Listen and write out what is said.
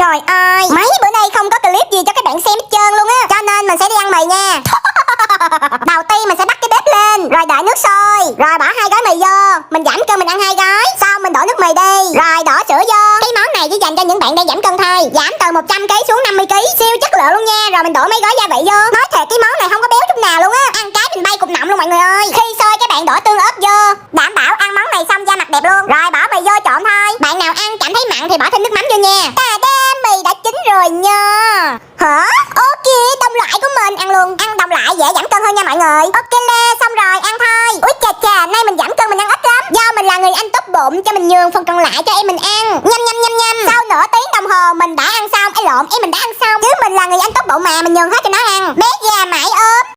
Trời ơi, mấy bữa nay không có clip gì cho các bạn xem hết trơn luôn á. Cho nên mình sẽ đi ăn mì nha. Đầu tiên mình sẽ bắt cái bếp lên, rồi đợi nước sôi, rồi bỏ 2 gói mì vô. Mình giảm cân mình ăn 2 gói, sau mình đổ nước mì đi, rồi đổ sữa vô. Cái món này chỉ dành cho những bạn đang giảm cân thôi. Giảm từ 100 kg xuống 50 kg, siêu chất lượng luôn nha. Rồi mình đổ mấy gói gia vị vô. Nói thiệt cái món này không có béo chút nào luôn á. Ăn cái mình bay cục nọng luôn mọi người ơi. Khi sôi các bạn đổ tương ớt vô, đảm bảo ăn món này xong da mặt đẹp luôn. Rồi bỏ mì vô trộn thôi. Bạn nào ăn cảm thấy mặn thì bỏ thêm nước mắm vô nha. Ta đam, mì đã chín rồi nha. Hả? Ok, đông lại của mình ăn luôn. Ăn đông lại dễ giảm cân hơn nha mọi người. Ok lê, xong rồi ăn thôi. Úi chà chà, nay mình giảm cân mình ăn ít lắm. Do mình là người ăn tốt bụng cho mình nhường phần còn lại cho em mình ăn. Nhâm nhâm nhâm nhâm. Sau nửa tiếng đồng hồ mình đã ăn xong. Lộn, em mình đã ăn xong. Chứ mình là người ăn tốt bụng mà mình nhường hết cho